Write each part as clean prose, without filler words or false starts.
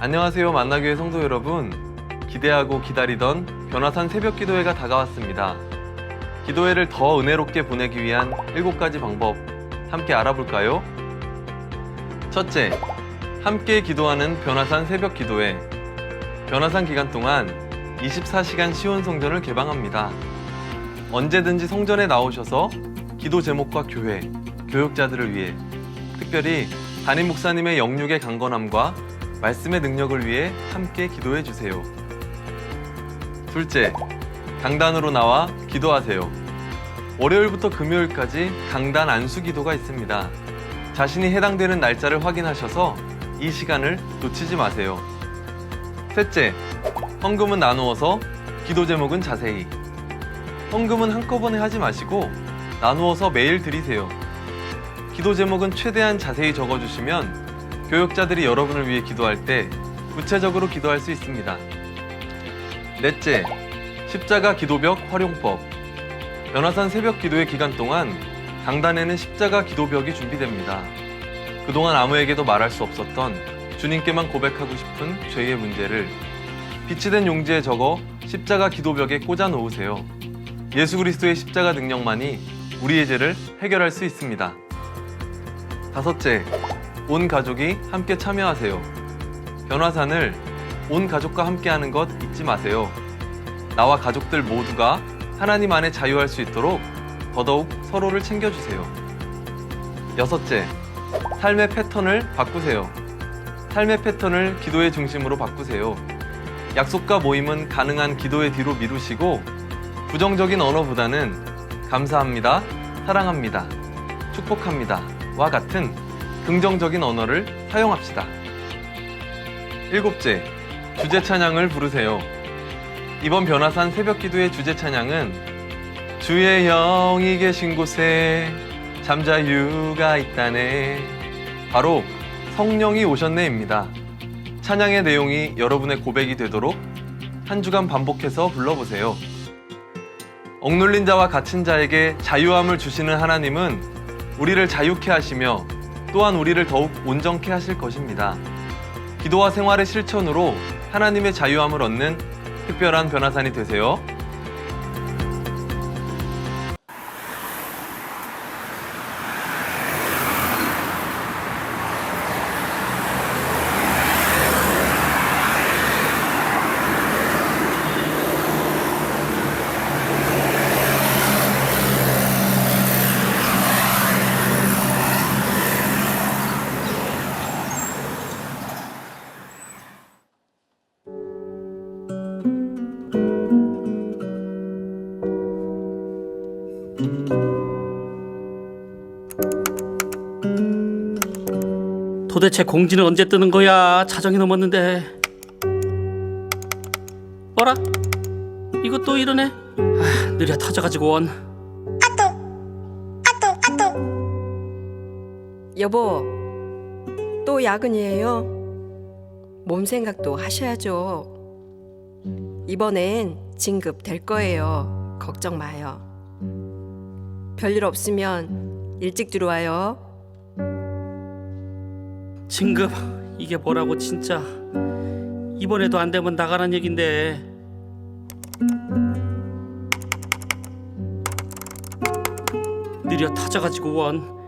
안녕하세요, 만나교회 성도 여러분. 기대하고 기다리던 변화산 새벽기도회가 다가왔습니다. 기도회를 더 은혜롭게 보내기 위한 7가지 방법 함께 알아볼까요? 첫째, 함께 기도하는 변화산 새벽기도회. 변화산 기간 동안 24시간 시온성전을 개방합니다. 언제든지 성전에 나오셔서 기도 제목과 교회, 교육자들을 위해, 특별히 담임 목사님의 영육의 강건함과 말씀의 능력을 위해 함께 기도해 주세요. 둘째, 강단으로 나와 기도하세요. 월요일부터 금요일까지 강단 안수 기도가 있습니다. 자신이 해당되는 날짜를 확인하셔서 이 시간을 놓치지 마세요. 셋째, 헌금은 나누어서, 기도 제목은 자세히. 헌금은 한꺼번에 하지 마시고 나누어서 매일 드리세요. 기도 제목은 최대한 자세히 적어주시면 교역자들이 여러분을 위해 기도할 때 구체적으로 기도할 수 있습니다. 넷째, 십자가 기도벽 활용법. 변화산 새벽 기도회 기간 동안 강단에는 십자가 기도벽이 준비됩니다. 그동안 아무에게도 말할 수 없었던 주님께만 고백하고 싶은 죄의 문제를 빛이 된 용지에 적어 십자가 기도벽에 꽂아 놓으세요. 예수 그리스도의 십자가 능력만이 우리의 죄를 해결할 수 있습니다. 다섯째, 온 가족이 함께 참여하세요. 변화산을 온 가족과 함께 하는 것 잊지 마세요. 나와 가족들 모두가 하나님 안에 자유할 수 있도록 더더욱 서로를 챙겨주세요. 여섯째, 삶의 패턴을 바꾸세요. 삶의 패턴을 기도의 중심으로 바꾸세요. 약속과 모임은 가능한 기도의 뒤로 미루시고 부정적인 언어보다는 감사합니다, 사랑합니다, 축복합니다 와 같은 긍정적인 언어를 사용합시다. 일곱째, 주제 찬양을 부르세요. 이번 변화산 새벽기도의 주제 찬양은 주의 영이 계신 곳에 잠자유가 있다네, 바로 성령이 오셨네입니다. 찬양의 내용이 여러분의 고백이 되도록 한 주간 반복해서 불러보세요. 억눌린 자와 갇힌 자에게 자유함을 주시는 하나님은 우리를 자유케 하시며 또한 우리를 더욱 온전케 하실 것입니다. 기도와 생활의 실천으로 하나님의 자유함을 얻는 특별한 변화산이 되세요. 도대체 공지는 언제 뜨는 거야? 자정이 넘었는데. 어라? 이거 또 이러네? 아, 느려 터져가지고 원. 여보, 또 야근이에요? 몸 생각도 하셔야죠. 이번엔 진급 될 거예요. 걱정 마요. 별일 없으면 일찍 들어와요. 진급 이게 뭐라고 진짜. 이번에도 안 되면 나가란 얘긴데. 느려 터져가지고 원.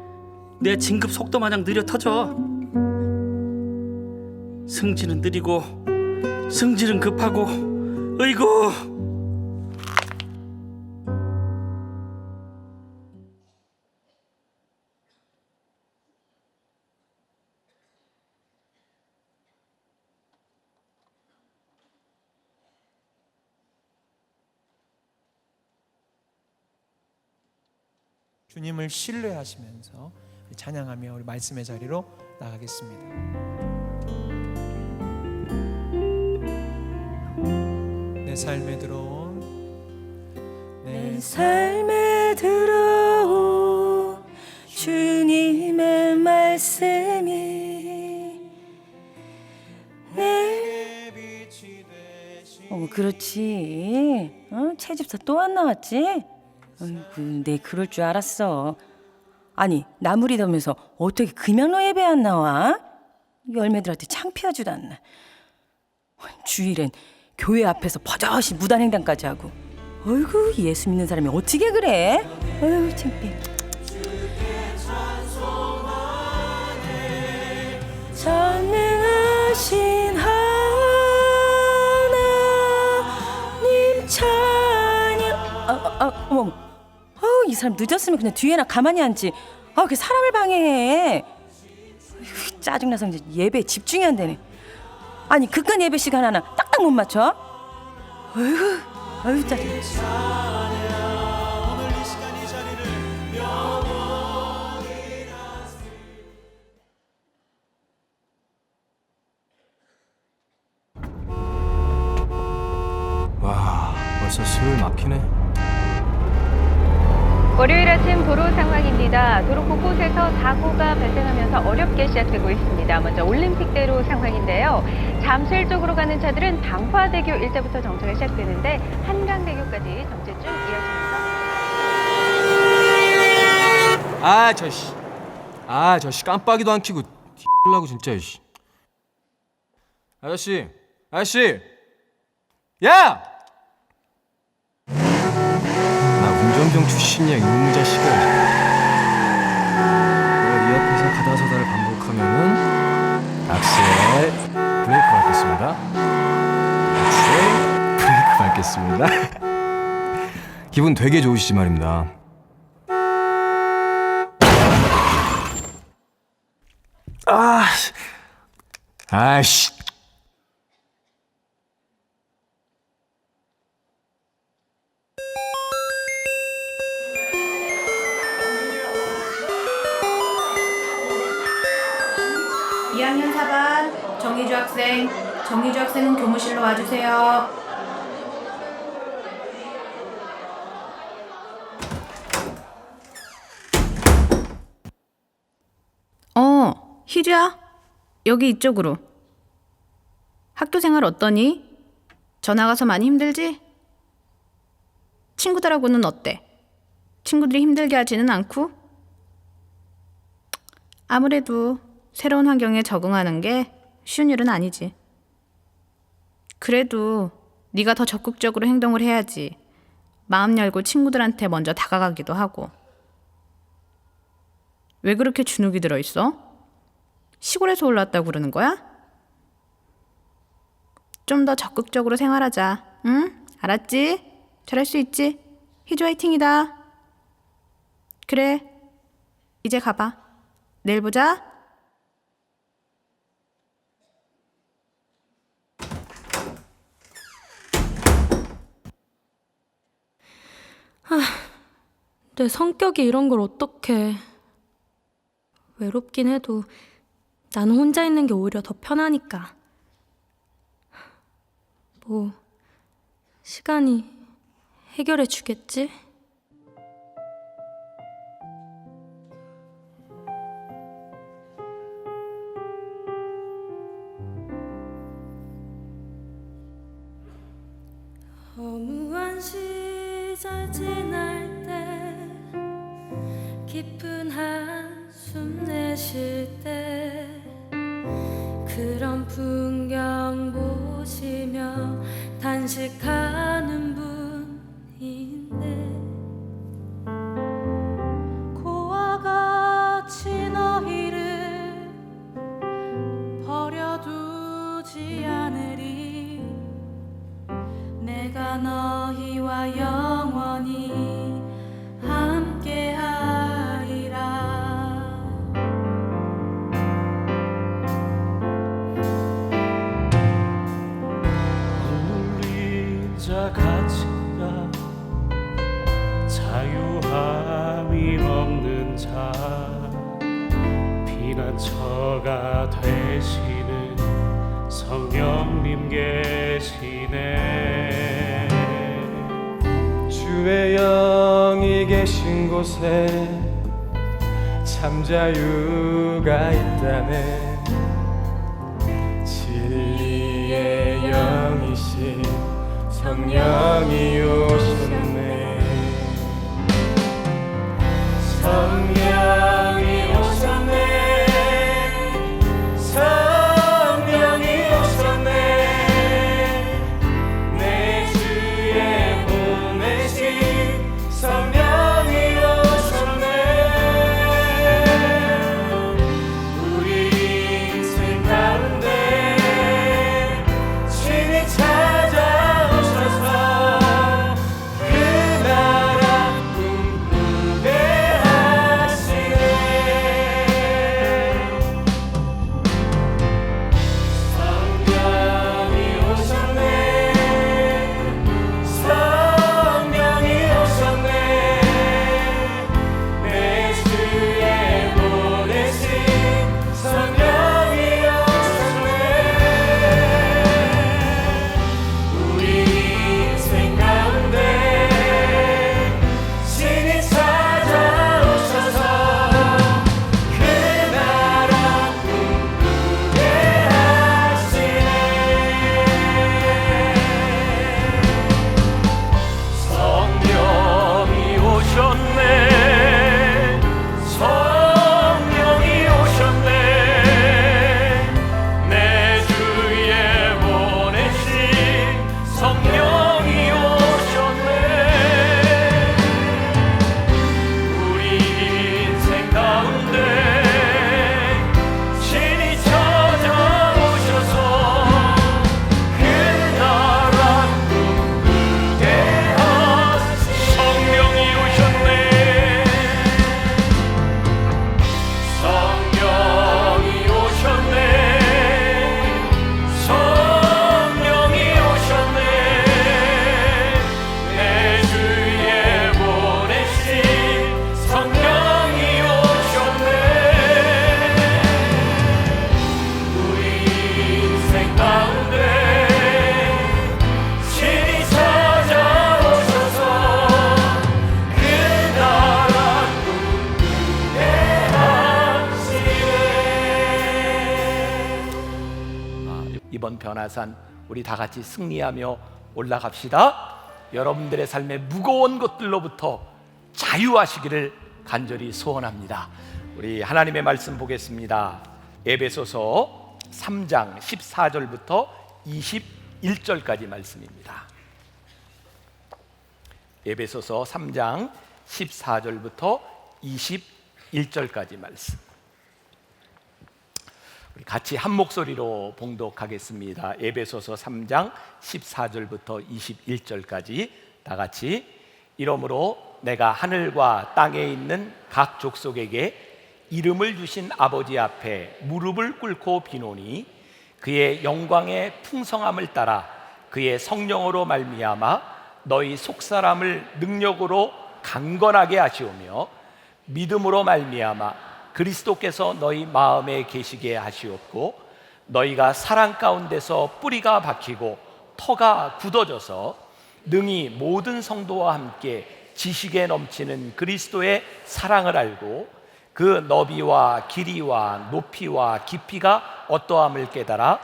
내 진급 속도 마냥 느려 터져. 승진은 느리고 승질은 급하고. 어이구. 주님을 신뢰하시면서 찬양하며 우리 말씀의 자리로 나가겠습니다. 내 삶에 들어온 내 삶에 들어온 주님의 말씀이 내 빛이 되시. 그렇지. 채집사 또 안 나왔지? 어이구, 내 그럴 줄 알았어. 아니, 나무리다면서 어떻게 금양로 예배 안 나와? 열매들한테 창피하지도 않나. 주일엔 교회 앞에서 버젓이 무단횡단까지 하고. 어이구, 예수 믿는 사람이 어떻게 그래? 어이구, 창피해. 전능하신 하나님 찬양. 어머. 이 사람 늦었으면 그냥 뒤에나 가만히 앉지. 그 사람을 방해해. 어휴, 짜증나서 이제 예배에 집중이 안 되네. 아니, 극한 예배 시간 하나 딱딱 못 맞춰? 어휴, 짜증나. 와, 벌써 슬 막히네. 월요일 아침 도로 상황입니다. 도로 곳곳에서 사고가 발생하면서 어렵게 시작되고 있습니다. 먼저 올림픽대로 상황인데요. 잠실 쪽으로 가는 차들은 당화대교 일대부터 정체가 시작되는데 한강대교까지 정체증 이어지면서 저씨 깜빡이도 안 켜고 X라고 진짜. 아저씨 야! 나 운전병 출신이야, 이놈의 자식아. 내가 네 앞에서 가다서다를 반복하면은 악셀 브레이크 밟겠습니다. 악셀 브레이크 밟겠습니다. 기분 되게 좋으시지 말입니다. 아이씨. 정희주 학생은 교무실로 와주세요. 희주야, 여기 이쪽으로. 학교 생활 어떠니? 전화 가서 많이 힘들지? 친구들하고는 어때? 친구들이 힘들게 하지는 않고? 아무래도 새로운 환경에 적응하는 게 쉬운 일은 아니지. 그래도 네가 더 적극적으로 행동을 해야지. 마음 열고 친구들한테 먼저 다가가기도 하고. 왜 그렇게 주눅이 들어있어? 시골에서 올라왔다고 그러는 거야? 좀 더 적극적으로 생활하자. 응? 알았지? 잘할 수 있지? 희주 화이팅이다. 그래, 이제 가봐. 내일 보자. 내 성격이 이런 걸 어떡해. 외롭긴 해도 나는 혼자 있는 게 오히려 더 편하니까. 뭐 시간이 해결해 주겠지? 허무한 시절 지날 때 깊은 한숨 내쉴 때 그런 풍경 보시며 단식하는 분인데 고와 같이 너희를 버려두지 않으리 내가 너희와 영원히 함께하리라. 울리자 갇힌다 자유함이 없는 자 피난처가 되시는 성령님 계시네. 주의 영이 계신 곳에 참 자유가 있다네. 진리의 영이신 성령이 오셨네. 성령이 오셨네. 성령이 오셨네. 내 주에 보내신 성령이 오셨네. 우리 인생 가운데 신이 찾아오셔서 그 나라 꿈꾸게 하시네. 성령이 오셨네. 성령이 오셨네. 내 주에 보내신 성령이 오셨네. 우리 인생 가운데 신이 찾아오셔서 그 나라 꿈꾸게 하시네. 성령이 오셨네. 성령이 오셨네. 내 주에 보내신 성령이 오셨네. 우리 인생 가운데 신이 찾아오셔서 그 나라 꿈꾸게 하시네. 성령이 오셨네. 성령이 오셨네. 성령이 오셨네. 내 주에 보내신 성령이 오셨네. 우리 인생 가운데 신이 찾아오셔서 그 나라 꿈꾸게 하시네. 이번 변화산 우리 다 같이 승리하며 올라갑시다. 여러분들의 삶의 무거운 것들로부터 자유하시기를 간절히 소원합니다. 우리 하나님의 말씀 보겠습니다. 에베소서 3장 14절부터 21절까지 말씀입니다. 에베소서 3장 14절부터 21절까지 말씀. 우리 같이 한 목소리로 봉독하겠습니다. 에베소서 3장 14절부터 21절까지 다 같이. 이러므로 내가 하늘과 땅에 있는 각 족속에게 이름을 주신 아버지 앞에 무릎을 꿇고 비노니 그의 영광의 풍성함을 따라 그의 성령으로 말미암아 너희 속사람을 능력으로 강건하게 하시오며 믿음으로 말미암아 그리스도께서 너희 마음에 계시게 하시옵고 너희가 사랑 가운데서 뿌리가 박히고 터가 굳어져서 능히 모든 성도와 함께 지식에 넘치는 그리스도의 사랑을 알고 그 너비와 길이와 높이와 깊이가 어떠함을 깨달아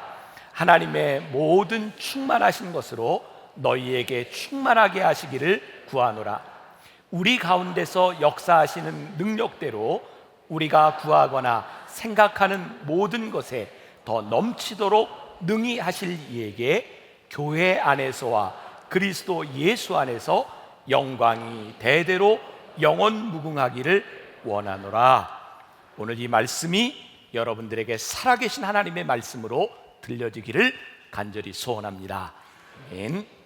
하나님의 모든 충만하신 것으로 너희에게 충만하게 하시기를 구하노라. 우리 가운데서 역사하시는 능력대로 우리가 구하거나 생각하는 모든 것에 더 넘치도록 능히 하실 이에게 교회 안에서와 그리스도 예수 안에서 영광이 대대로 영원 무궁하기를 원하노라. 오늘 이 말씀이 여러분들에게 살아계신 하나님의 말씀으로 들려지기를 간절히 소원합니다. 아멘.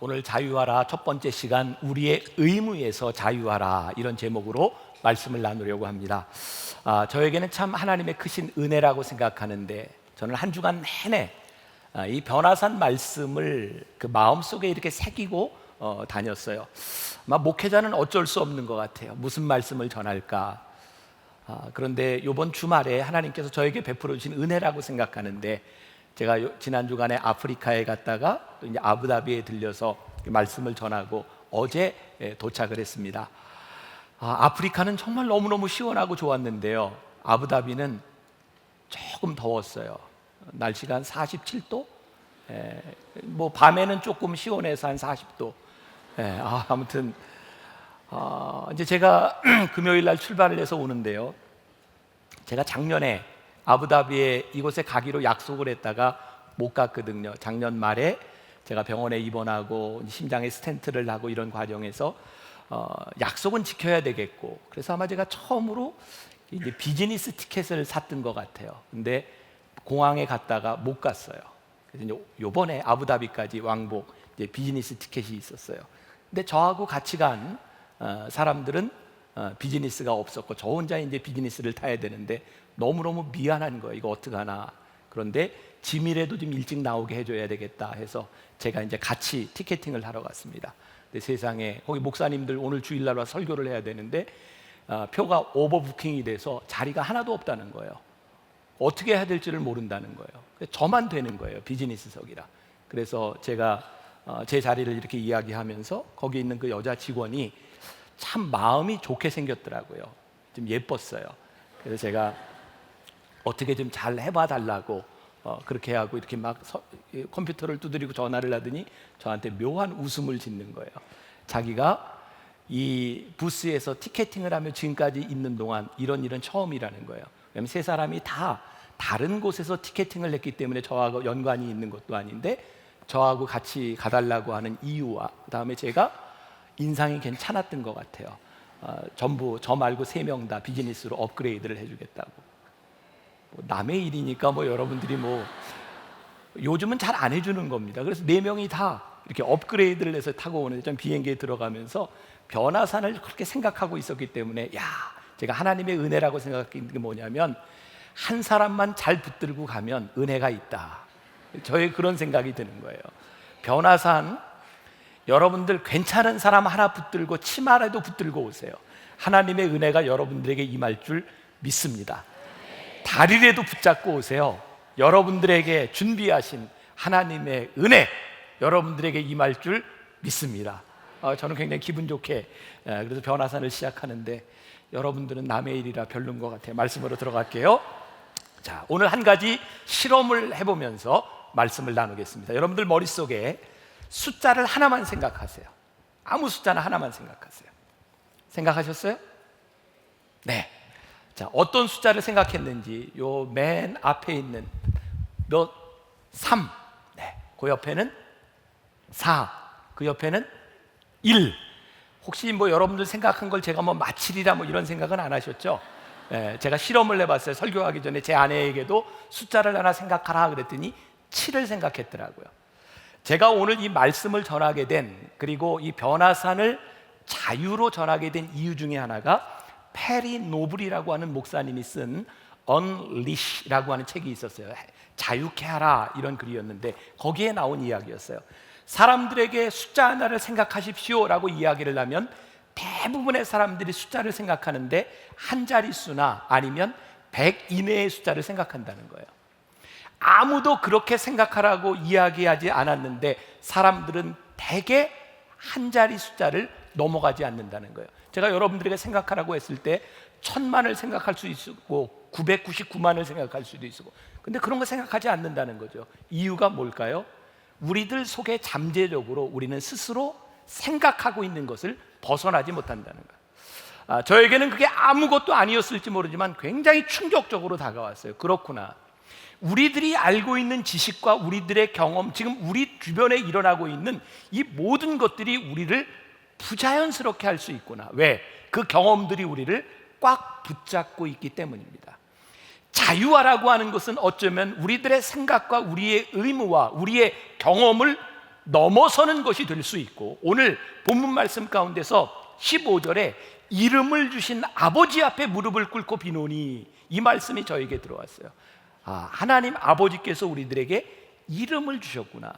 오늘 자유하라 첫 번째 시간 우리의 의무에서 자유하라 이런 제목으로 말씀을 나누려고 합니다. 저에게는 참 하나님의 크신 은혜라고 생각하는데 저는 한 주간 내내 이 변화산 말씀을 그 마음속에 이렇게 새기고 다녔어요. 아마 목회자는 어쩔 수 없는 것 같아요. 무슨 말씀을 전할까? 그런데 이번 주말에 하나님께서 저에게 베풀어 주신 은혜라고 생각하는데, 제가 지난 주간에 아프리카에 갔다가 또 이제 아부다비에 들려서 말씀을 전하고 어제 도착을 했습니다. 아프리카는 정말 너무너무 시원하고 좋았는데요, 아부다비는 조금 더웠어요. 날씨가 한 47도? 뭐 밤에는 조금 시원해서 한 40도. 아무튼 이제 제가 금요일 날 출발을 해서 오는데요, 제가 작년에 아부다비에 이곳에 가기로 약속을 했다가 못 갔거든요. 작년 말에 제가 병원에 입원하고 심장에 스텐트를 하고 이런 과정에서 약속은 지켜야 되겠고, 그래서 아마 제가 처음으로 이제 비즈니스 티켓을 샀던 것 같아요. 근데 공항에 갔다가 못 갔어요. 그래서 이제 요번에 아부다비까지 왕복 이제 비즈니스 티켓이 있었어요. 근데 저하고 같이 간 사람들은 비즈니스가 없었고 저 혼자 이제 비즈니스를 타야 되는데 너무너무 미안한 거예요. 이거 어떡하나. 그런데 짐이라도 좀 일찍 나오게 해줘야 되겠다 해서 제가 이제 같이 티켓팅을 하러 갔습니다. 근데 세상에 거기 목사님들 오늘 주일날 와 설교를 해야 되는데 표가 오버부킹이 돼서 자리가 하나도 없다는 거예요. 어떻게 해야 될지를 모른다는 거예요. 저만 되는 거예요, 비즈니스석이라. 그래서 제가 제 자리를 이렇게 이야기하면서 거기 있는 그 여자 직원이 참 마음이 좋게 생겼더라고요. 좀 예뻤어요. 그래서 제가 어떻게 좀 잘 해봐 달라고 그렇게 하고 이렇게 막 컴퓨터를 두드리고 전화를 하더니 저한테 묘한 웃음을 짓는 거예요. 자기가 이 부스에서 티켓팅을 하며 지금까지 있는 동안 이런 일은 처음이라는 거예요. 왜냐하면 세 사람이 다 다른 곳에서 티켓팅을 했기 때문에 저하고 연관이 있는 것도 아닌데 저하고 같이 가달라고 하는 이유와 그다음에 제가 인상이 괜찮았던 것 같아요. 전부 저 말고 3명 다 비즈니스로 업그레이드를 해주겠다고. 뭐 남의 일이니까 뭐 여러분들이 뭐 요즘은 잘 안 해주는 겁니다. 그래서 4명이 다 이렇게 업그레이드를 해서 타고 오는데 전 비행기에 들어가면서 변화산을 그렇게 생각하고 있었기 때문에 제가 하나님의 은혜라고 생각한 게 뭐냐면 한 사람만 잘 붙들고 가면 은혜가 있다. 저의 그런 생각이 드는 거예요. 변화산 여러분들 괜찮은 사람 하나 붙들고 치마라도 붙들고 오세요. 하나님의 은혜가 여러분들에게 임할 줄 믿습니다. 다리라도 붙잡고 오세요. 여러분들에게 준비하신 하나님의 은혜 여러분들에게 임할 줄 믿습니다. 저는 굉장히 기분 좋게 그래서 변화산을 시작하는데 여러분들은 남의 일이라 별론 것 같아요. 말씀으로 들어갈게요. 자, 오늘 한 가지 실험을 해보면서 말씀을 나누겠습니다. 여러분들 머릿속에 숫자를 하나만 생각하세요. 아무 숫자나 하나만 생각하세요. 생각하셨어요? 네. 자, 어떤 숫자를 생각했는지 요 맨 앞에 있는 3, 네. 그 옆에는 4, 그 옆에는 1. 혹시 뭐 여러분들 생각한 걸 제가 뭐 마치리라 뭐 이런 생각은 안 하셨죠? 네, 제가 실험을 해봤어요. 설교하기 전에 제 아내에게도 숫자를 하나 생각하라 그랬더니 7을 생각했더라고요. 제가 오늘 이 말씀을 전하게 된 그리고 이 변화산을 자유로 전하게 된 이유 중에 하나가 페리 노블이라고 하는 목사님이 쓴 Unleash라고 하는 책이 있었어요. 자유케 하라 이런 글이었는데 거기에 나온 이야기였어요. 사람들에게 숫자 하나를 생각하십시오라고 이야기를 하면 대부분의 사람들이 숫자를 생각하는데 한 자릿수나 아니면 100 이내의 숫자를 생각한다는 거예요. 아무도 그렇게 생각하라고 이야기하지 않았는데 사람들은 대개 한 자리 숫자를 넘어가지 않는다는 거예요. 제가 여러분들에게 생각하라고 했을 때 1000만을 생각할 수 있고 999만을 생각할 수도 있고 근데 그런 거 생각하지 않는다는 거죠. 이유가 뭘까요? 우리들 속에 잠재적으로 우리는 스스로 생각하고 있는 것을 벗어나지 못한다는 거예요. 저에게는 그게 아무것도 아니었을지 모르지만 굉장히 충격적으로 다가왔어요. 그렇구나. 우리들이 알고 있는 지식과 우리들의 경험, 지금 우리 주변에 일어나고 있는 이 모든 것들이 우리를 부자연스럽게 할 수 있구나. 왜? 그 경험들이 우리를 꽉 붙잡고 있기 때문입니다. 자유화라고 하는 것은 어쩌면 우리들의 생각과 우리의 의무와 우리의 경험을 넘어서는 것이 될 수 있고 오늘 본문 말씀 가운데서 15절에 이름을 주신 아버지 앞에 무릎을 꿇고 비노니 이 말씀이 저에게 들어왔어요. 하나님 아버지께서 우리들에게 이름을 주셨구나.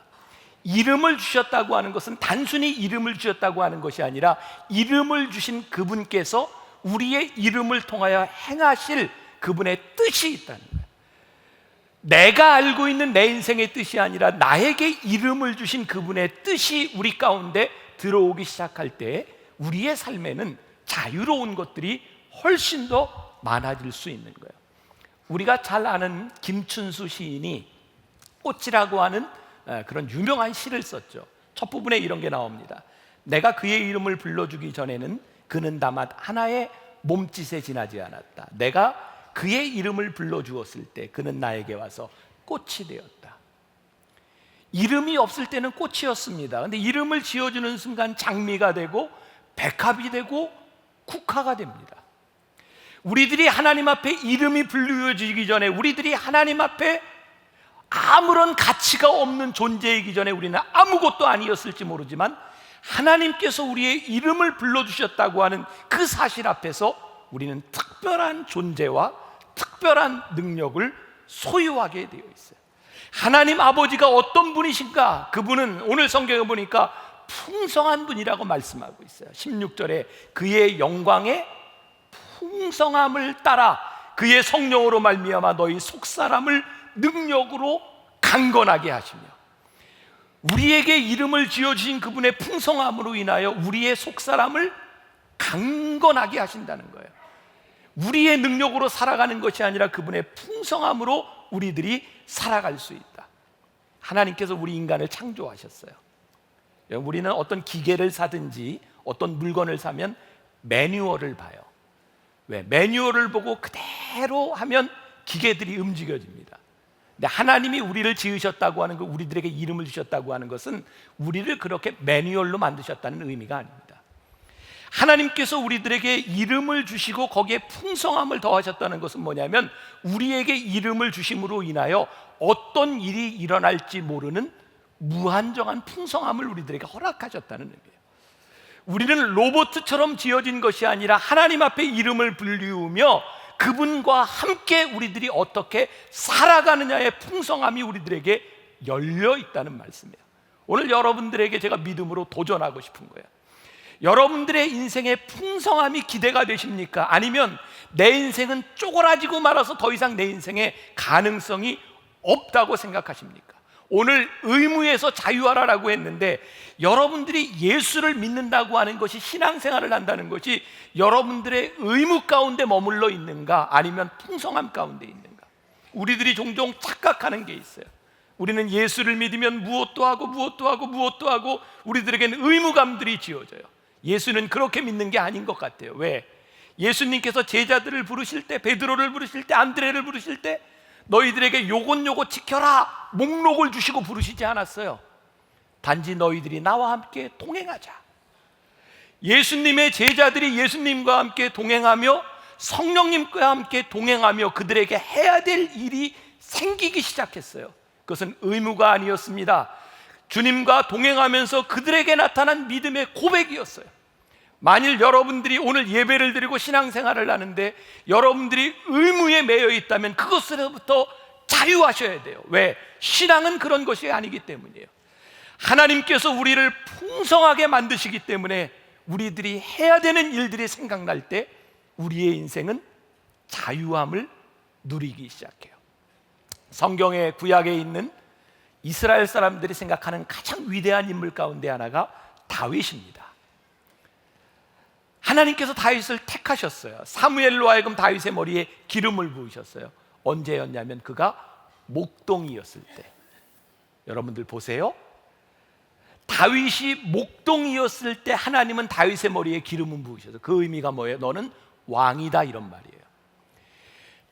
이름을 주셨다고 하는 것은 단순히 이름을 주셨다고 하는 것이 아니라 이름을 주신 그분께서 우리의 이름을 통하여 행하실 그분의 뜻이 있다는 거예요. 내가 알고 있는 내 인생의 뜻이 아니라 나에게 이름을 주신 그분의 뜻이 우리 가운데 들어오기 시작할 때 우리의 삶에는 자유로운 것들이 훨씬 더 많아질 수 있는 거예요. 우리가 잘 아는 김춘수 시인이 꽃이라고 하는 그런 유명한 시를 썼죠. 첫 부분에 이런 게 나옵니다. 내가 그의 이름을 불러주기 전에는 그는 다만 하나의 몸짓에 지나지 않았다. 내가 그의 이름을 불러주었을 때 그는 나에게 와서 꽃이 되었다. 이름이 없을 때는 꽃이었습니다. 근데 이름을 지어주는 순간 장미가 되고 백합이 되고 국화가 됩니다. 우리들이 하나님 앞에 이름이 불려지기 전에, 우리들이 하나님 앞에 아무런 가치가 없는 존재이기 전에 우리는 아무것도 아니었을지 모르지만 하나님께서 우리의 이름을 불러주셨다고 하는 그 사실 앞에서 우리는 특별한 존재와 특별한 능력을 소유하게 되어 있어요. 하나님 아버지가 어떤 분이신가? 그분은 오늘 성경에 보니까 풍성한 분이라고 말씀하고 있어요. 16절에 그의 영광의 풍성함을 따라 그의 성령으로 말미암아 너희 속사람을 능력으로 강건하게 하시며, 우리에게 이름을 지어주신 그분의 풍성함으로 인하여 우리의 속사람을 강건하게 하신다는 거예요. 우리의 능력으로 살아가는 것이 아니라 그분의 풍성함으로 우리들이 살아갈 수 있다. 하나님께서 우리 인간을 창조하셨어요. 우리는 어떤 기계를 사든지 어떤 물건을 사면 매뉴얼을 봐요. 왜? 매뉴얼을 보고 그대로 하면 기계들이 움직여집니다. 근데 하나님이 우리를 지으셨다고 하는 것, 우리들에게 이름을 주셨다고 하는 것은 우리를 그렇게 매뉴얼로 만드셨다는 의미가 아닙니다. 하나님께서 우리들에게 이름을 주시고 거기에 풍성함을 더하셨다는 것은 뭐냐면 우리에게 이름을 주심으로 인하여 어떤 일이 일어날지 모르는 무한정한 풍성함을 우리들에게 허락하셨다는 의미예요. 우리는 로봇처럼 지어진 것이 아니라 하나님 앞에 이름을 불리우며 그분과 함께 우리들이 어떻게 살아가느냐의 풍성함이 우리들에게 열려 있다는 말씀이에요. 오늘 여러분들에게 제가 믿음으로 도전하고 싶은 거예요. 여러분들의 인생의 풍성함이 기대가 되십니까? 아니면 내 인생은 쪼그라지고 말아서 더 이상 내 인생에 가능성이 없다고 생각하십니까? 오늘 의무에서 자유하라라고 했는데 여러분들이 예수를 믿는다고 하는 것이 신앙생활을 한다는 것이 여러분들의 의무 가운데 머물러 있는가 아니면 풍성함 가운데 있는가? 우리들이 종종 착각하는 게 있어요. 우리는 예수를 믿으면 무엇도 하고 무엇도 하고 무엇도 하고 우리들에게는 의무감들이 지어져요. 예수는 그렇게 믿는 게 아닌 것 같아요. 왜? 예수님께서 제자들을 부르실 때, 베드로를 부르실 때, 안드레를 부르실 때 너희들에게 요것 지켜라 목록을 주시고 부르시지 않았어요. 단지 너희들이 나와 함께 동행하자. 예수님의 제자들이 예수님과 함께 동행하며 성령님과 함께 동행하며 그들에게 해야 될 일이 생기기 시작했어요. 그것은 의무가 아니었습니다. 주님과 동행하면서 그들에게 나타난 믿음의 고백이었어요. 만일 여러분들이 오늘 예배를 드리고 신앙생활을 하는데 여러분들이 의무에 매여 있다면 그것으로부터 자유하셔야 돼요. 왜? 신앙은 그런 것이 아니기 때문이에요. 하나님께서 우리를 풍성하게 만드시기 때문에 우리들이 해야 되는 일들이 생각날 때 우리의 인생은 자유함을 누리기 시작해요. 성경의 구약에 있는 이스라엘 사람들이 생각하는 가장 위대한 인물 가운데 하나가 다윗입니다. 하나님께서 다윗을 택하셨어요. 사무엘로 하여금 다윗의 머리에 기름을 부으셨어요. 언제였냐면 그가 목동이었을 때. 여러분들 보세요. 다윗이 목동이었을 때 하나님은 다윗의 머리에 기름을 부으셔서 그 의미가 뭐예요? 너는 왕이다 이런 말이에요.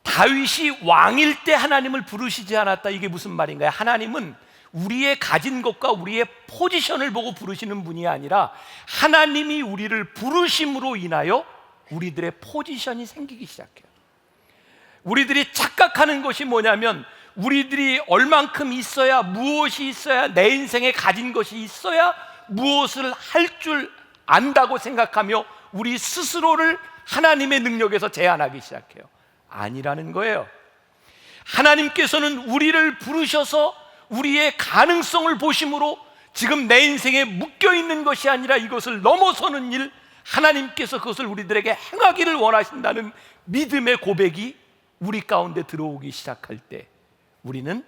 다윗이 왕일 때 하나님을 부르시지 않았다. 이게 무슨 말인가요? 하나님은 우리의 가진 것과 우리의 포지션을 보고 부르시는 분이 아니라 하나님이 우리를 부르심으로 인하여 우리들의 포지션이 생기기 시작해요. 우리들이 착각하는 것이 뭐냐면 우리들이 얼만큼 있어야, 무엇이 있어야, 내 인생에 가진 것이 있어야 무엇을 할 줄 안다고 생각하며 우리 스스로를 하나님의 능력에서 제한하기 시작해요. 아니라는 거예요. 하나님께서는 우리를 부르셔서 우리의 가능성을 보심으로 지금 내 인생에 묶여있는 것이 아니라 이것을 넘어서는 일, 하나님께서 그것을 우리들에게 행하기를 원하신다는 믿음의 고백이 우리 가운데 들어오기 시작할 때 우리는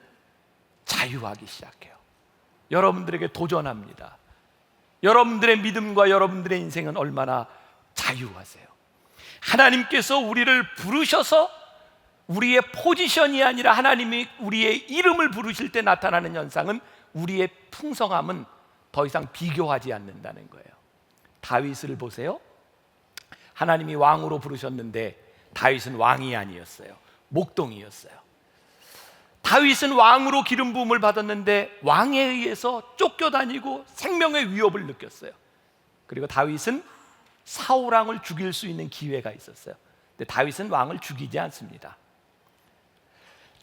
자유하기 시작해요. 여러분들에게 도전합니다. 여러분들의 믿음과 여러분들의 인생은 얼마나 자유하세요? 하나님께서 우리를 부르셔서 우리의 포지션이 아니라 하나님이 우리의 이름을 부르실 때 나타나는 현상은 우리의 풍성함은 더 이상 비교하지 않는다는 거예요. 다윗을 보세요. 하나님이 왕으로 부르셨는데 다윗은 왕이 아니었어요. 목동이었어요. 다윗은 왕으로 기름 부음을 받았는데 왕에 의해서 쫓겨다니고 생명의 위협을 느꼈어요. 그리고 다윗은 사울 왕을 죽일 수 있는 기회가 있었어요. 근데 다윗은 왕을 죽이지 않습니다.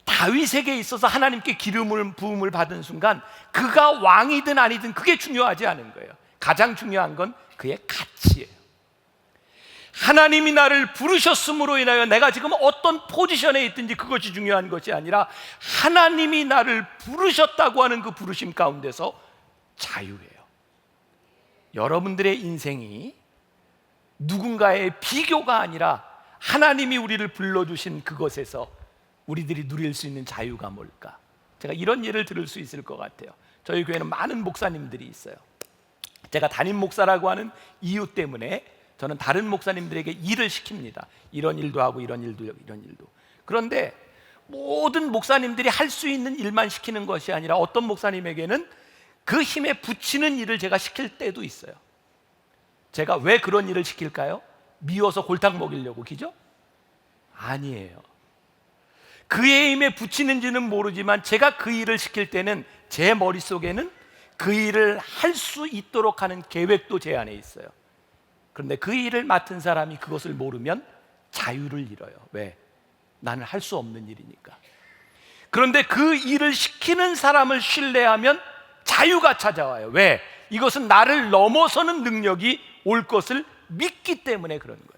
다윗에게 있어서 하나님께 기름 부음을 받은 순간 그가 왕이든 아니든 그게 중요하지 않은 거예요. 가장 중요한 건 그의 가치예요. 하나님이 나를 부르셨음으로 인하여 내가 지금 어떤 포지션에 있든지 그것이 중요한 것이 아니라 하나님이 나를 부르셨다고 하는 그 부르심 가운데서 자유예요. 여러분들의 인생이 누군가의 비교가 아니라 하나님이 우리를 불러주신 그것에서 우리들이 누릴 수 있는 자유가 뭘까? 제가 이런 예를 들을 수 있을 것 같아요. 저희 교회는 많은 목사님들이 있어요. 제가 담임 목사라고 하는 이유 때문에 저는 다른 목사님들에게 일을 시킵니다. 이런 일도 하고 이런 일도 이런 일도. 그런데 모든 목사님들이 할 수 있는 일만 시키는 것이 아니라 어떤 목사님에게는 그 힘에 붙이는 일을 제가 시킬 때도 있어요. 제가 왜 그런 일을 시킬까요? 미워서 골탕 먹이려고 기죠? 아니에요. 그의 힘에 붙이는지는 모르지만 제가 그 일을 시킬 때는 제 머릿속에는 그 일을 할 수 있도록 하는 계획도 제 안에 있어요. 그런데 그 일을 맡은 사람이 그것을 모르면 자유를 잃어요. 왜? 나는 할 수 없는 일이니까. 그런데 그 일을 시키는 사람을 신뢰하면 자유가 찾아와요. 왜? 이것은 나를 넘어서는 능력이 올 것을 믿기 때문에 그런 거예요.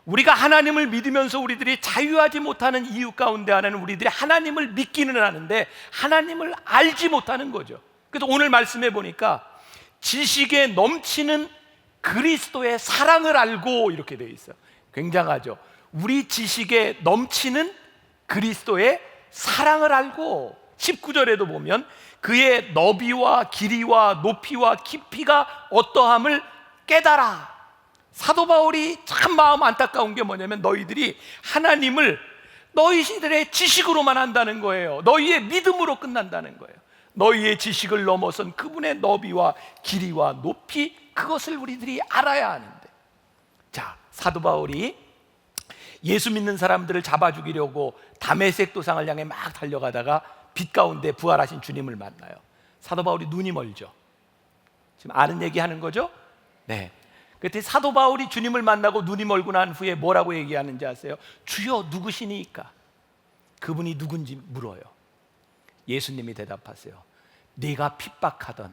우리가 하나님을 믿으면서 우리들이 자유하지 못하는 이유 가운데 하나는 우리들이 하나님을 믿기는 하는데 하나님을 알지 못하는 거죠. 그래서 오늘 말씀해 보니까 지식에 넘치는 그리스도의 사랑을 알고 이렇게 되어 있어요. 굉장하죠. 우리 지식에 넘치는 그리스도의 사랑을 알고 19절에도 보면 그의 너비와 길이와 높이와 깊이가 어떠함을 깨달아. 사도 바울이 참 마음 안타까운 게 뭐냐면 너희들이 하나님을 너희들의 지식으로만 한다는 거예요. 너희의 믿음으로 끝난다는 거예요. 너희의 지식을 넘어선 그분의 너비와 길이와 높이, 그것을 우리들이 알아야 하는데, 자, 사도 바울이 예수 믿는 사람들을 잡아 죽이려고 다메섹 도상을 향해 막 달려가다가 빛 가운데 부활하신 주님을 만나요. 사도 바울이 눈이 멀죠. 지금 아는 얘기 하는 거죠? 네. 그때 사도 바울이 주님을 만나고 눈이 멀고 난 후에 뭐라고 얘기하는지 아세요? 주여 누구시니까? 그분이 누군지 물어요. 예수님이 대답하세요. 네가 핍박하던,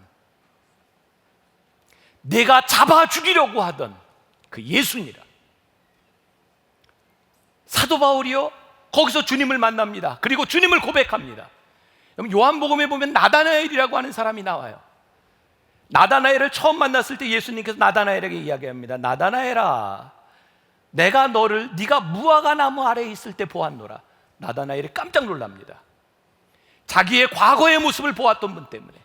네가 잡아 죽이려고 하던 그 예수니라. 사도 바울이요 거기서 주님을 만납니다. 그리고 주님을 고백합니다. 요한복음에 보면 나다나엘이라고 하는 사람이 나와요. 나다나엘을 처음 만났을 때 예수님께서 나다나엘에게 이야기합니다. 나다나엘아, 내가 너를 네가 무화과 나무 아래에 있을 때 보았노라. 나다나엘이 깜짝 놀랍니다. 자기의 과거의 모습을 보았던 분 때문에.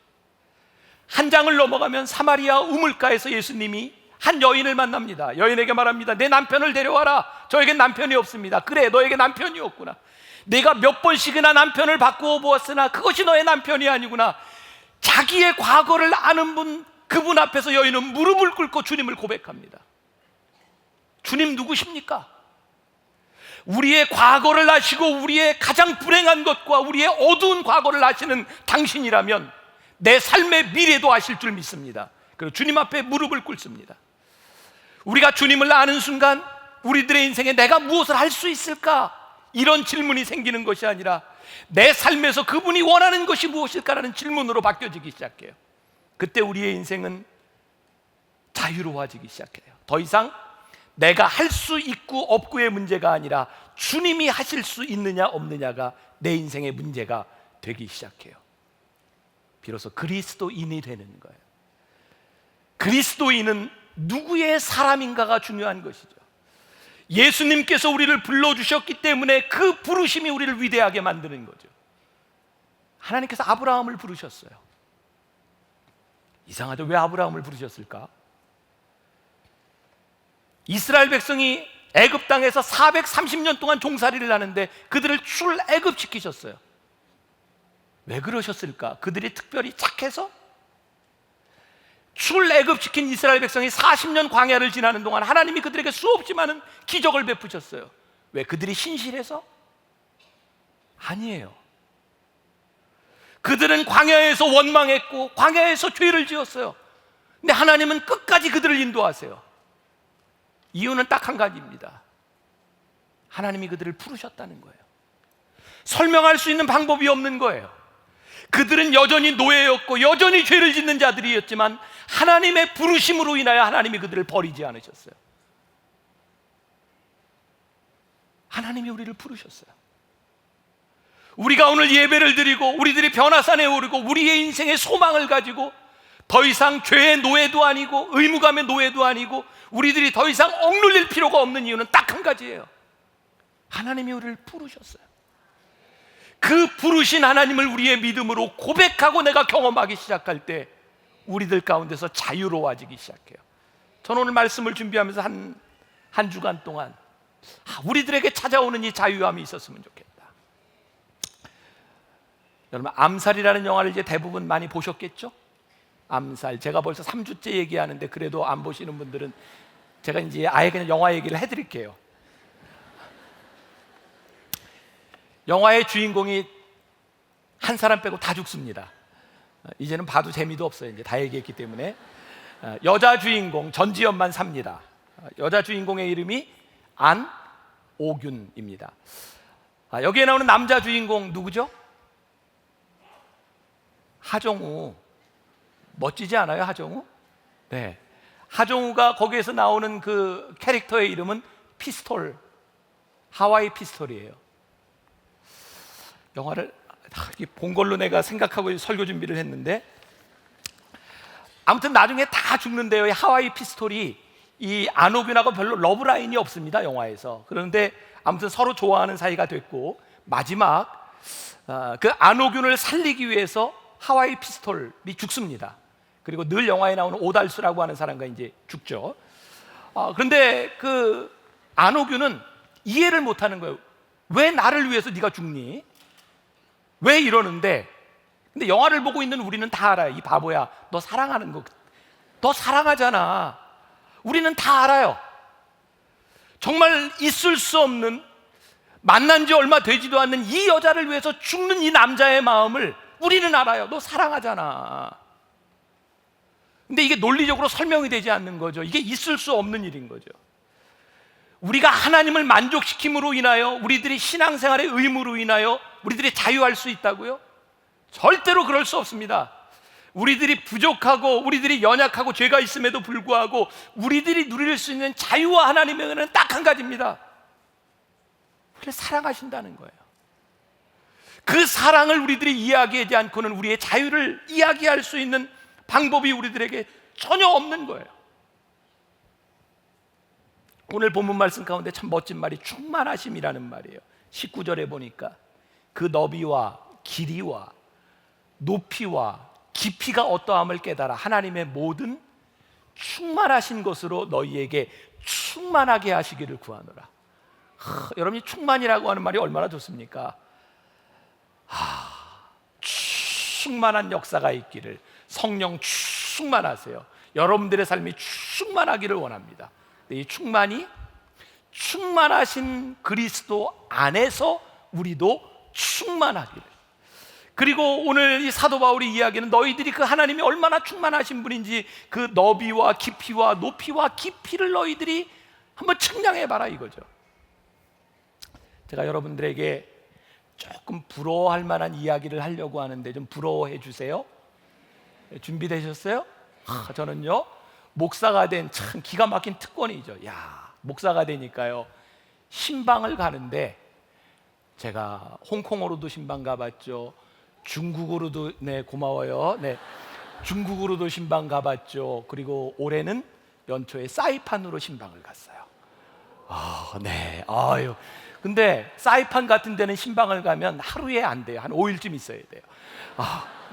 한 장을 넘어가면 사마리아 우물가에서 예수님이 한 여인을 만납니다. 여인에게 말합니다. 내 남편을 데려와라. 저에겐 남편이 없습니다. 그래, 너에게 남편이 없구나. 내가 몇 번씩이나 남편을 바꾸어 보았으나 그것이 너의 남편이 아니구나. 자기의 과거를 아는 분, 그분 앞에서 여인은 무릎을 꿇고 주님을 고백합니다. 주님 누구십니까? 우리의 과거를 아시고 우리의 가장 불행한 것과 우리의 어두운 과거를 아시는 당신이라면 내 삶의 미래도 아실 줄 믿습니다. 그리고 주님 앞에 무릎을 꿇습니다. 우리가 주님을 아는 순간 우리들의 인생에 내가 무엇을 할 수 있을까? 이런 질문이 생기는 것이 아니라 내 삶에서 그분이 원하는 것이 무엇일까라는 질문으로 바뀌어지기 시작해요. 그때 우리의 인생은 자유로워지기 시작해요. 더 이상 내가 할 수 있고 없고의 문제가 아니라 주님이 하실 수 있느냐 없느냐가 내 인생의 문제가 되기 시작해요. 비로소 그리스도인이 되는 거예요. 그리스도인은 누구의 사람인가가 중요한 것이죠. 예수님께서 우리를 불러주셨기 때문에 그 부르심이 우리를 위대하게 만드는 거죠. 하나님께서 아브라함을 부르셨어요. 이상하죠? 왜 아브라함을 부르셨을까? 이스라엘 백성이 애굽 땅에서 430년 동안 종살이를 하는데 그들을 출애굽시키셨어요. 왜 그러셨을까? 그들이 특별히 착해서? 출애굽시킨 이스라엘 백성이 40년 광야를 지나는 동안 하나님이 그들에게 수없이 많은 기적을 베푸셨어요. 왜? 그들이 신실해서? 아니에요. 그들은 광야에서 원망했고 광야에서 죄를 지었어요. 근데 하나님은 끝까지 그들을 인도하세요. 이유는 딱 한 가지입니다. 하나님이 그들을 부르셨다는 거예요. 설명할 수 있는 방법이 없는 거예요. 그들은 여전히 노예였고 여전히 죄를 짓는 자들이었지만 하나님의 부르심으로 인하여 하나님이 그들을 버리지 않으셨어요. 하나님이 우리를 부르셨어요. 우리가 오늘 예배를 드리고 우리들이 변화산에 오르고 우리의 인생의 소망을 가지고 더 이상 죄의 노예도 아니고 의무감의 노예도 아니고 우리들이 더 이상 억눌릴 필요가 없는 이유는 딱 한 가지예요. 하나님이 우리를 부르셨어요. 그 부르신 하나님을 우리의 믿음으로 고백하고 내가 경험하기 시작할 때 우리들 가운데서 자유로워지기 시작해요. 저는 오늘 말씀을 준비하면서 한 주간 동안 우리들에게 찾아오는 이 자유함이 있었으면 좋겠다. 여러분, 암살이라는 영화를 이제 대부분 많이 보셨겠죠? 암살. 제가 벌써 3주째 얘기하는데 그래도 안 보시는 분들은 제가 이제 아예 그냥 영화 얘기를 해드릴게요. 영화의 주인공이 한 사람 빼고 다 죽습니다. 이제는 봐도 재미도 없어요. 이제 다 얘기했기 때문에. 여자 주인공 전지현만 삽니다. 여자 주인공의 이름이 안오균입니다. 여기에 나오는 남자 주인공 누구죠? 하정우. 멋지지 않아요, 하정우? 네. 하정우가 거기에서 나오는 그 캐릭터의 이름은 피스톨, 하와이 피스톨이에요. 영화를 본 걸로 내가 생각하고 설교 준비를 했는데 아무튼 나중에 다 죽는데요. 이 하와이 피스톨이 이 안오균하고 별로 러브라인이 없습니다, 영화에서. 그런데 아무튼 서로 좋아하는 사이가 됐고 마지막 그 안오균을 살리기 위해서 하와이 피스톨이 죽습니다. 그리고 늘 영화에 나오는 오달수라고 하는 사람과 이제 죽죠. 그런데 그 안오균은 이해를 못하는 거예요. 왜 나를 위해서 네가 죽니? 왜 이러는데? 근데 영화를 보고 있는 우리는 다 알아요. 이 바보야, 너 사랑하는 거, 너 사랑하잖아. 우리는 다 알아요. 정말 있을 수 없는, 만난 지 얼마 되지도 않는 이 여자를 위해서 죽는 이 남자의 마음을 우리는 알아요. 너 사랑하잖아. 근데 이게 논리적으로 설명이 되지 않는 거죠. 이게 있을 수 없는 일인 거죠. 우리가 하나님을 만족시킴으로 인하여 우리들이 신앙생활의 의무로 인하여 우리들이 자유할 수 있다고요? 절대로 그럴 수 없습니다. 우리들이 부족하고 우리들이 연약하고 죄가 있음에도 불구하고 우리들이 누릴 수 있는 자유와 하나님의 은혜는 딱 한 가지입니다. 우리를 사랑하신다는 거예요. 그 사랑을 우리들이 이야기하지 않고는 우리의 자유를 이야기할 수 있는 방법이 우리들에게 전혀 없는 거예요. 오늘 본문 말씀 가운데 참 멋진 말이 충만하심이라는 말이에요. 19절에 보니까 그 너비와 길이와 높이와 깊이가 어떠함을 깨달아 하나님의 모든 충만하신 것으로 너희에게 충만하게 하시기를 구하노라. 여러분이 충만이라고 하는 말이 얼마나 좋습니까? 충만한 역사가 있기를, 성령 충만하세요. 여러분들의 삶이 충만하기를 원합니다. 이 충만이 충만하신 그리스도 안에서 우리도 충만하기를. 그리고 오늘 이 사도 바울이 이야기는 너희들이 그 하나님이 얼마나 충만하신 분인지 그 너비와 깊이와 높이와 깊이를 너희들이 한번 측량해봐라 이거죠. 제가 여러분들에게 조금 부러워할 만한 이야기를 하려고 하는데 좀 부러워해 주세요. 준비되셨어요? 저는요 목사가 된 참 기가 막힌 특권이죠. 목사가 되니까요 신방을 가는데 제가 홍콩으로도 신방 가봤죠. 중국으로도 고마워요. 중국으로도 신방 가봤죠. 그리고 올해는 연초에 사이판으로 신방을 갔어요. 네. 아유. 근데 사이판 같은 데는 신방을 가면 하루에 안 돼요. 한 5일쯤 있어야 돼요.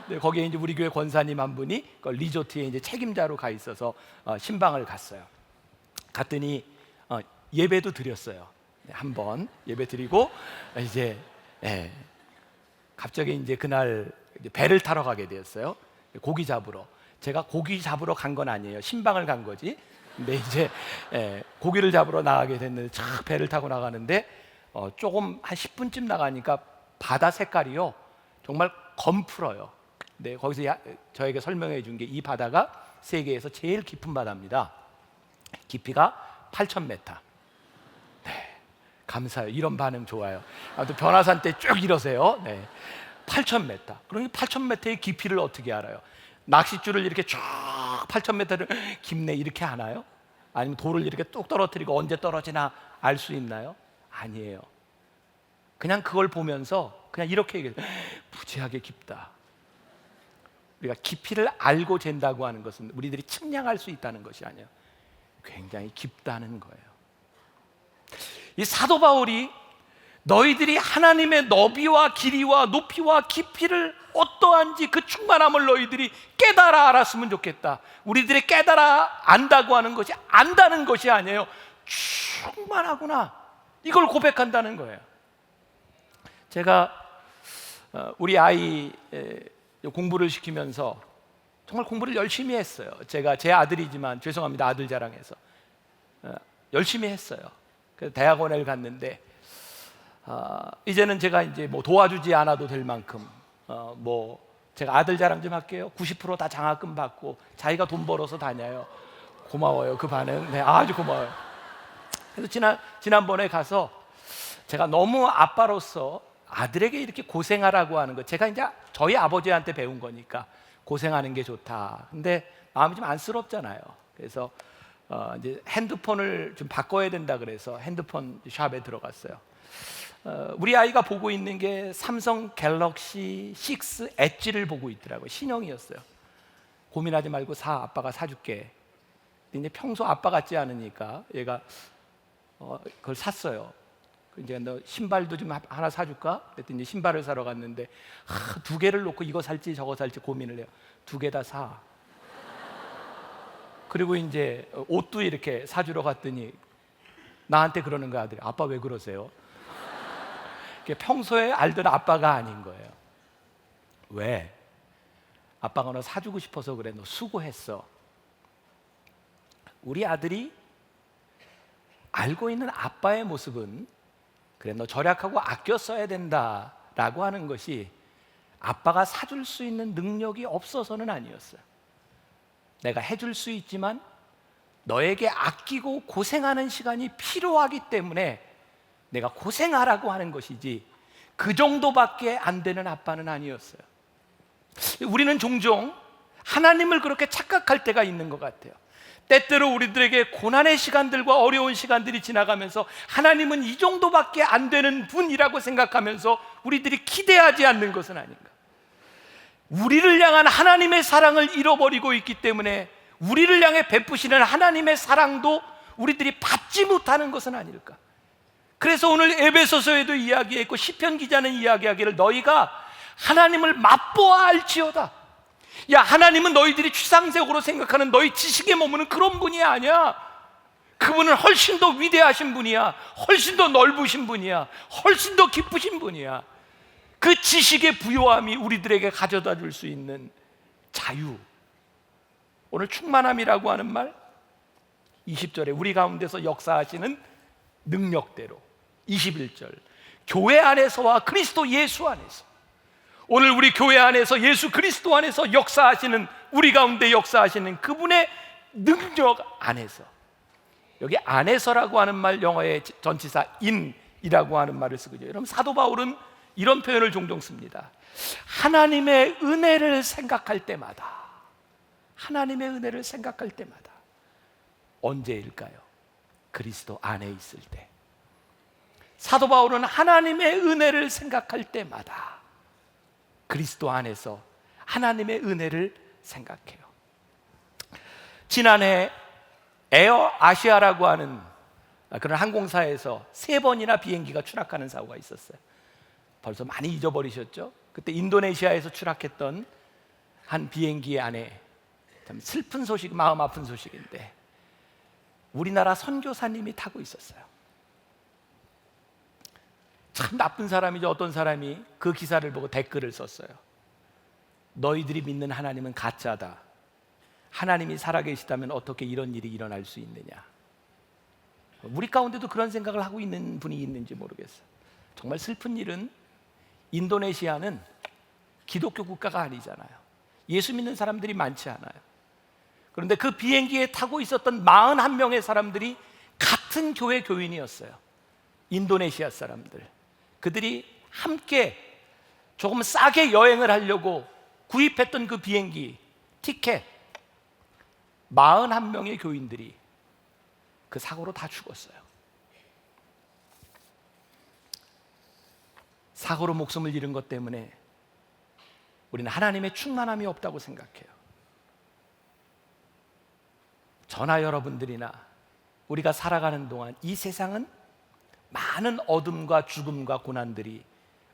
네, 거기에 이제 우리 교회 권사님 한 분이 그 리조트에 이제 책임자로 가 있어서 신방을 갔어요. 갔더니 예배도 드렸어요. 네, 한번 예배 드리고 이제 갑자기 이제 그날 이제 배를 타러 가게 되었어요. 고기 잡으러. 제가 고기 잡으러 간 건 아니에요. 신방을 간 거지. 근데 이제 고기를 잡으러 나가게 됐는데 쫙 배를 타고 나가는데 조금 한 10분쯤 나가니까 바다 색깔이요 정말 검풀어요. 네, 거기서 저에게 설명해 준 게 이 바다가 세계에서 제일 깊은 바다입니다. 깊이가 8,000m. 네, 감사해요. 이런 반응 좋아요. 아무튼 변화산 때 쭉 이러세요. 네, 8,000m. 그러니 8,000m의 깊이를 어떻게 알아요? 낚싯줄을 이렇게 쭉 8,000m를 깊네 이렇게 하나요? 아니면 돌을 이렇게 뚝 떨어뜨리고 언제 떨어지나 알 수 있나요? 아니에요. 그냥 그걸 보면서 그냥 이렇게 얘기해요. 무지하게 깊다. 우리가 깊이를 알고 잰다고 하는 것은 우리들이 측량할 수 있다는 것이 아니에요. 굉장히 깊다는 거예요. 이 사도 바울이 너희들이 하나님의 너비와 길이와 높이와 깊이를 어떠한지 그 충만함을 너희들이 깨달아 알았으면 좋겠다. 우리들이 깨달아 안다고 하는 것이 안다는 것이 아니에요. 충만하구나. 이걸 고백한다는 거예요. 제가 우리 아이 공부를 시키면서 정말 공부를 열심히 했어요. 제가 제 아들이지만 죄송합니다. 아들 자랑해서 열심히 했어요. 그래서 대학원을 갔는데 이제는 제가 이제 뭐 도와주지 않아도 될 만큼 뭐 제가 아들 자랑 좀 할게요. 90% 다 장학금 받고 자기가 돈 벌어서 다녀요. 고마워요. 그 반응. 네, 아주 고마워요. 그래서 지난번에 가서 제가 너무 아빠로서 아들에게 이렇게 고생하라고 하는 거 제가 이제 저희 아버지한테 배운 거니까 고생하는 게 좋다. 근데 마음이 좀 안쓰럽잖아요. 그래서 이제 핸드폰을 좀 바꿔야 된다 그래서 핸드폰 샵에 들어갔어요. 우리 아이가 보고 있는 게 삼성 갤럭시 6 엣지를 보고 있더라고요. 신형이었어요. 고민하지 말고 아빠가 사줄게. 근데 이제 평소 아빠 같지 않으니까 얘가 그걸 샀어요. 이제 너 신발도 좀 하나 사줄까? 그랬더니 이제 신발을 사러 갔는데 2개를 놓고 이거 살지 저거 살지 고민을 해요. 2개 다 사. 그리고 이제 옷도 이렇게 사주러 갔더니 나한테 그러는 거야. 아들이 아빠 왜 그러세요? 평소에 알던 아빠가 아닌 거예요. 왜? 아빠가 너 사주고 싶어서 그래. 너 수고했어. 우리 아들이 알고 있는 아빠의 모습은 그래 너 절약하고 아껴 써야 된다라고 하는 것이 아빠가 사줄 수 있는 능력이 없어서는 아니었어요. 내가 해줄 수 있지만 너에게 아끼고 고생하는 시간이 필요하기 때문에 내가 고생하라고 하는 것이지 그 정도밖에 안 되는 아빠는 아니었어요. 우리는 종종 하나님을 그렇게 착각할 때가 있는 것 같아요. 때때로 우리들에게 고난의 시간들과 어려운 시간들이 지나가면서 하나님은 이 정도밖에 안 되는 분이라고 생각하면서 우리들이 기대하지 않는 것은 아닌가. 우리를 향한 하나님의 사랑을 잃어버리고 있기 때문에 우리를 향해 베푸시는 하나님의 사랑도 우리들이 받지 못하는 것은 아닐까. 그래서 오늘 에베소서에도 이야기했고 시편 기자는 이야기하기를 너희가 하나님을 맛보아 알지어다. 야, 하나님은 너희들이 추상적으로 생각하는 너희 지식에 머무는 그런 분이 아니야. 그분은 훨씬 더 위대하신 분이야. 훨씬 더 넓으신 분이야. 훨씬 더 깊으신 분이야. 그 지식의 부요함이 우리들에게 가져다 줄 수 있는 자유. 오늘 충만함이라고 하는 말 20절에 우리 가운데서 역사하시는 능력대로 21절 교회 안에서와 그리스도 예수 안에서 오늘 우리 교회 안에서 예수 그리스도 안에서 역사하시는 우리 가운데 역사하시는 그분의 능력 안에서 여기 안에서라고 하는 말 영어의 전치사 in이라고 하는 말을 쓰거든요. 여러분 사도 바울은 이런 표현을 종종 씁니다. 하나님의 은혜를 생각할 때마다 하나님의 은혜를 생각할 때마다 언제일까요? 그리스도 안에 있을 때. 사도 바울은 하나님의 은혜를 생각할 때마다 그리스도 안에서 하나님의 은혜를 생각해요. 지난해 에어 아시아라고 하는 그런 항공사에서 3번이나 비행기가 추락하는 사고가 있었어요. 벌써 많이 잊어버리셨죠? 그때 인도네시아에서 추락했던 한 비행기 안에 참 슬픈 소식, 마음 아픈 소식인데 우리나라 선교사님이 타고 있었어요. 참 나쁜 사람이죠. 어떤 사람이 그 기사를 보고 댓글을 썼어요. 너희들이 믿는 하나님은 가짜다. 하나님이 살아계시다면 어떻게 이런 일이 일어날 수 있느냐. 우리 가운데도 그런 생각을 하고 있는 분이 있는지 모르겠어요. 정말 슬픈 일은 인도네시아는 기독교 국가가 아니잖아요. 예수 믿는 사람들이 많지 않아요. 그런데 그 비행기에 타고 있었던 41명의 사람들이 같은 교회 교인이었어요. 인도네시아 사람들. 그들이 함께 조금 싸게 여행을 하려고 구입했던 그 비행기 티켓 41명의 교인들이 그 사고로 다 죽었어요. 사고로 목숨을 잃은 것 때문에 우리는 하나님의 충만함이 없다고 생각해요. 저나 여러분들이나 우리가 살아가는 동안 이 세상은 많은 어둠과 죽음과 고난들이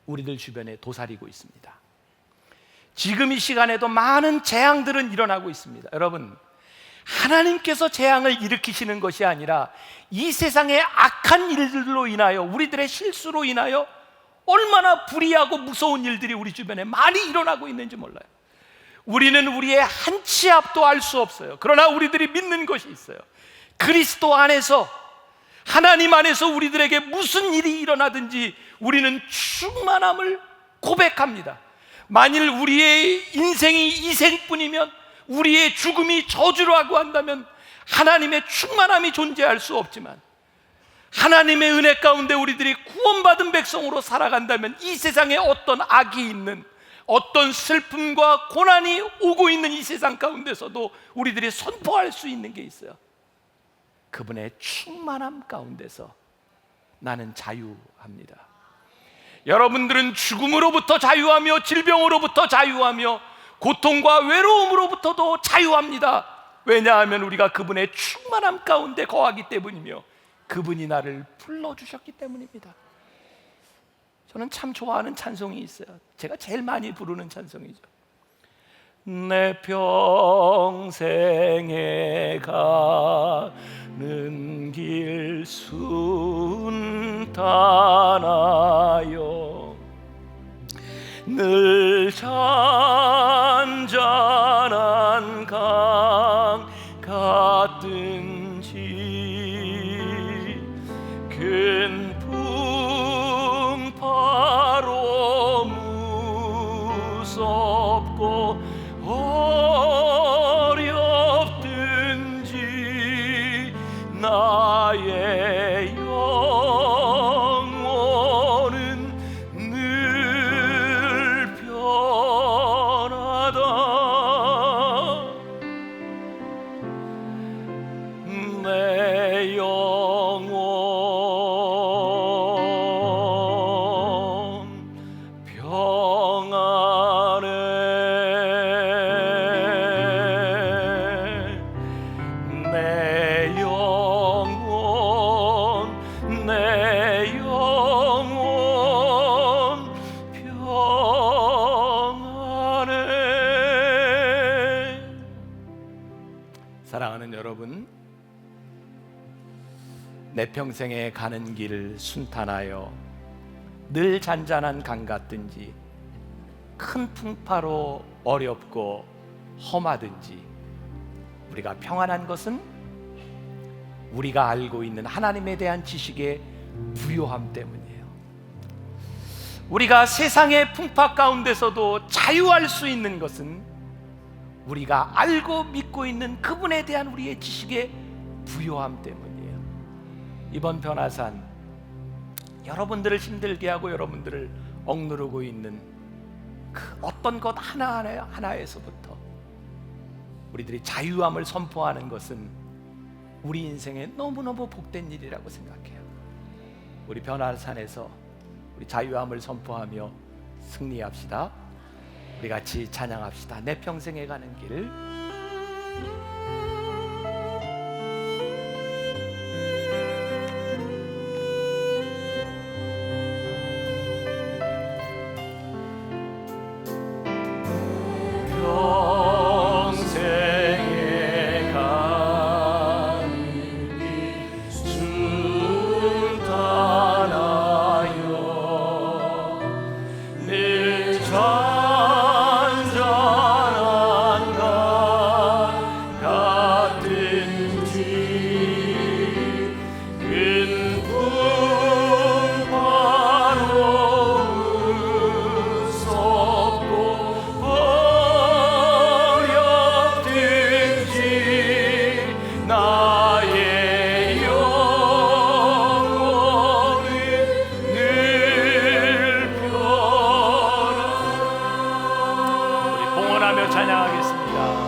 우리들 주변에 도사리고 있습니다. 지금 이 시간에도 많은 재앙들은 일어나고 있습니다. 여러분, 하나님께서 재앙을 일으키시는 것이 아니라 이 세상의 악한 일들로 인하여, 우리들의 실수로 인하여 얼마나 불의하고 무서운 일들이 우리 주변에 많이 일어나고 있는지 몰라요. 우리는 우리의 한 치 앞도 알 수 없어요. 그러나 우리들이 믿는 것이 있어요. 그리스도 안에서, 하나님 안에서 우리들에게 무슨 일이 일어나든지 우리는 충만함을 고백합니다. 만일 우리의 인생이 이 생뿐이면, 우리의 죽음이 저주라고 한다면 하나님의 충만함이 존재할 수 없지만, 하나님의 은혜 가운데 우리들이 구원받은 백성으로 살아간다면 이 세상에 어떤 악이 있는, 어떤 슬픔과 고난이 오고 있는 이 세상 가운데서도 우리들이 선포할 수 있는 게 있어요. 그분의 충만함 가운데서 나는 자유합니다. 여러분들은 죽음으로부터 자유하며 질병으로부터 자유하며 고통과 외로움으로부터도 자유합니다. 왜냐하면 우리가 그분의 충만함 가운데 거하기 때문이며 그분이 나를 불러주셨기 때문입니다. 저는 참 좋아하는 찬송이 있어요. 제가 제일 많이 부르는 찬송이죠. 내 평생에 가는 길 순탄하여 늘 잔잔한 강 같든지 큰 풍파로 무섭고 어렵든지 나의 영혼은 늘 변하다. 내 영혼 평안해. 내 영혼 평안해. 사랑하는 여러분, 내 평생에 가는 길 순탄하여 늘 잔잔한 강 같든지 큰 풍파로 어렵고 험하든지 우리가 평안한 것은 우리가 알고 있는 하나님에 대한 지식의 부요함 때문이에요. 우리가 세상의 풍파 가운데서도 자유할 수 있는 것은 우리가 알고 믿고 있는 그분에 대한 우리의 지식의 부요함 때문이에요. 이번 변화산, 여러분들을 힘들게 하고 여러분들을 억누르고 있는 그 어떤 것 하나에서부터 우리들이 자유함을 선포하는 것은 우리 인생에 너무너무 복된 일이라고 생각해요. 우리 변화산에서 우리 자유함을 선포하며 승리합시다. 우리 같이 찬양합시다. 내 평생에 가는 길. 평생에 가는 길 순탄하여 내 잔잔한 날 같은지 큰 풍파로 무섭고 어렵든지 나의 영혼은 늘 편안하리. 우리 봉헌하며 찬양하겠습니다.